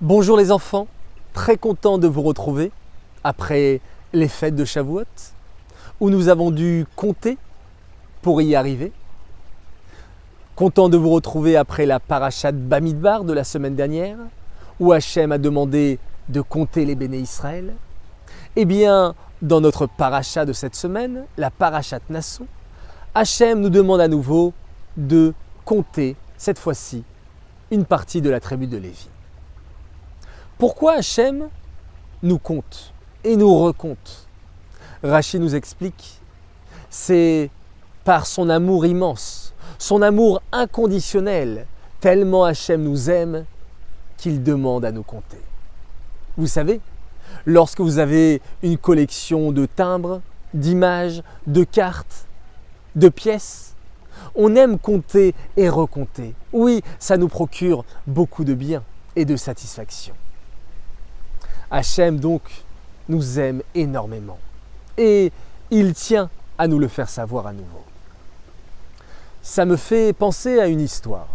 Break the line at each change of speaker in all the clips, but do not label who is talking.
Bonjour les enfants, très content de vous retrouver après les fêtes de Shavuot, où nous avons dû compter pour y arriver. Content de vous retrouver après la parashat Bamidbar de la semaine dernière, où Hachem a demandé de compter les béné Israël. Eh bien, dans notre parasha de cette semaine, la parashat Nassau, Hachem nous demande à nouveau de compter, cette fois-ci, une partie de la tribu de Lévi. Pourquoi Hachem nous compte et nous recompte? Rachi nous explique, c'est par son amour immense, son amour inconditionnel, tellement Hachem nous aime qu'il demande à nous compter. Vous savez, lorsque vous avez une collection de timbres, d'images, de cartes, de pièces, on aime compter et recompter. Oui, ça nous procure beaucoup de bien et de satisfaction. Hachem donc nous aime énormément et il tient à nous le faire savoir à nouveau. Ça me fait penser à une histoire.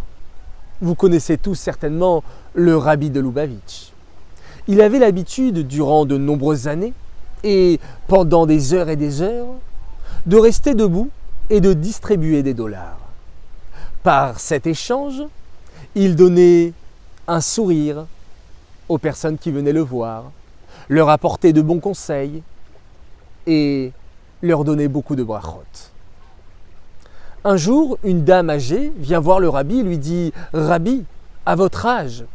Vous connaissez tous certainement le rabbi de Lubavitch. Il avait l'habitude, durant de nombreuses années et pendant des heures et des heures, de rester debout et de distribuer des dollars. Par cet échange, il donnait un sourire aux personnes qui venaient le voir, leur apportait de bons conseils et leur donnait beaucoup de brachot. Un jour, une dame âgée vient voir le rabbi et lui dit « Rabbi, à votre âge »,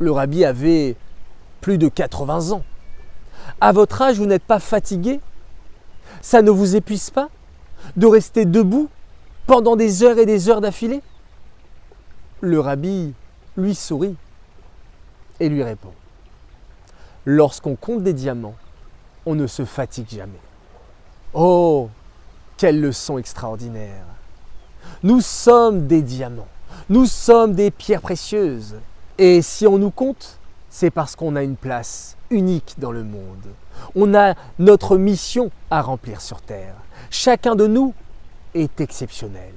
le rabbi avait plus de 80 ans, « à votre âge, vous n'êtes pas fatigué? Ça ne vous épuise pas de rester debout pendant des heures et des heures d'affilée ?» Le rabbi lui sourit et lui répond « Lorsqu'on compte des diamants, on ne se fatigue jamais. » Oh, quelle leçon extraordinaire! Nous sommes des diamants, nous sommes des pierres précieuses. Et si on nous compte, c'est parce qu'on a une place unique dans le monde. On a notre mission à remplir sur terre. Chacun de nous est exceptionnel.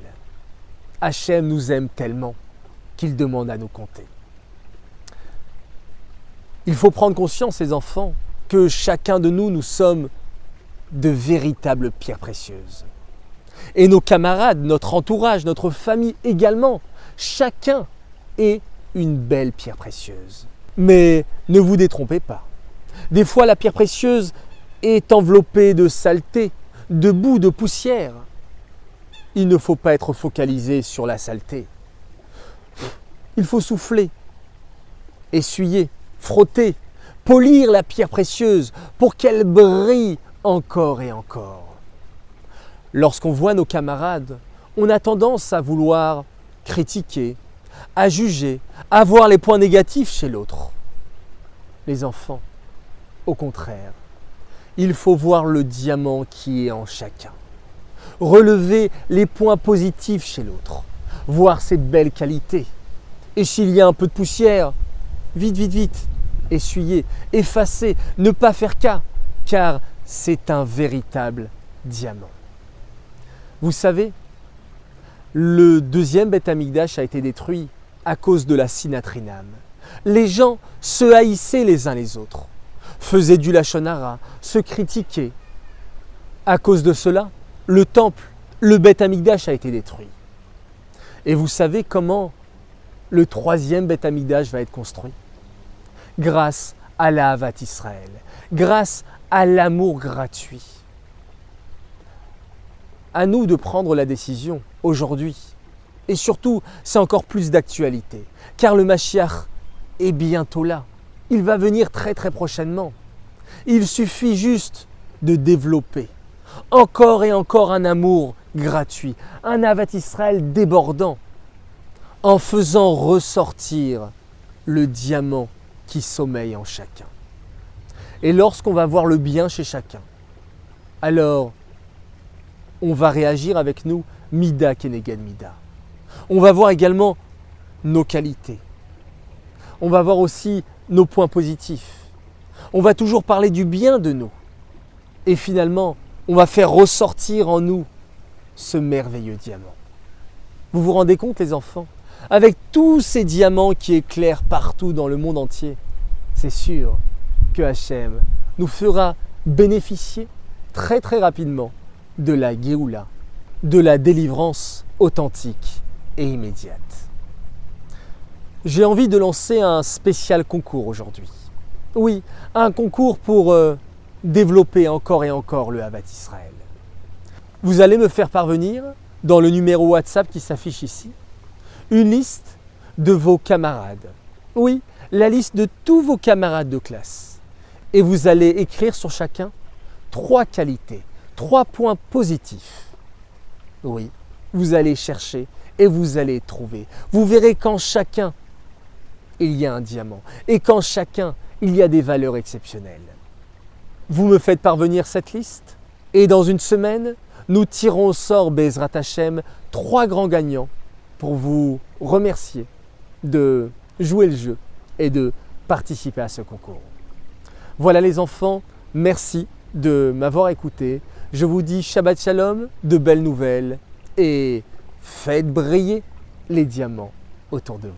Hachem nous aime tellement qu'il demande à nous compter. Il faut prendre conscience, les enfants, que chacun de nous, nous sommes de véritables pierres précieuses. Et nos camarades, notre entourage, notre famille également, chacun est une belle pierre précieuse. Mais ne vous détrompez pas. Des fois, la pierre précieuse est enveloppée de saleté, de boue, de poussière. Il ne faut pas être focalisé sur la saleté. Il faut souffler, essuyer, frotter, polir la pierre précieuse pour qu'elle brille encore et encore. Lorsqu'on voit nos camarades, on a tendance à vouloir critiquer, à juger, à voir les points négatifs chez l'autre. Les enfants, au contraire, il faut voir le diamant qui est en chacun. Relever les points positifs chez l'autre, voir ses belles qualités. Et s'il y a un peu de poussière, vite, essuyer, effacer, ne pas faire cas, car c'est un véritable diamant. Vous savez, le deuxième Beth Amikdash a été détruit à cause de la Sinatrinam. Les gens se haïssaient les uns les autres, faisaient du Lachon Hara, se critiquaient. À cause de cela, le temple, le Beth Amikdash a été détruit. Et vous savez comment le troisième Beth Amikdash va être construit? Grâce à la Havat Israël, grâce à l'amour gratuit. À nous de prendre la décision aujourd'hui. Et surtout, c'est encore plus d'actualité, car le Mashiach est bientôt là. Il va venir très prochainement. Il suffit juste de développer encore et encore un amour gratuit, un Havat Israël débordant, en faisant ressortir le diamant qui sommeille en chacun. Et lorsqu'on va voir le bien chez chacun, alors on va réagir avec nous Mida Keneged Mida. On va voir également nos qualités. On va voir aussi nos points positifs. On va toujours parler du bien de nous. Et finalement, on va faire ressortir en nous ce merveilleux diamant. Vous vous rendez compte, les enfants? Avec tous ces diamants qui éclairent partout dans le monde entier, c'est sûr que Hachem nous fera bénéficier très rapidement de la Géoula, de la délivrance authentique et immédiate. J'ai envie de lancer un spécial concours aujourd'hui. Oui, un concours pour développer encore et encore le Ahavat Israël. Vous allez me faire parvenir, dans le numéro WhatsApp qui s'affiche ici, une liste de vos camarades. Oui, la liste de tous vos camarades de classe. Et vous allez écrire sur chacun 3 qualités, 3 points positifs. Oui, vous allez chercher et vous allez trouver. Vous verrez qu'en chacun, il y a un diamant. Et qu'en chacun, il y a des valeurs exceptionnelles. Vous me faites parvenir cette liste et dans une semaine, nous tirons au sort Bezrat Hashem 3 grands gagnants pour vous remercier de jouer le jeu et de participer à ce concours. Voilà les enfants, merci de m'avoir écouté. Je vous dis Shabbat Shalom, de belles nouvelles et faites briller les diamants autour de vous.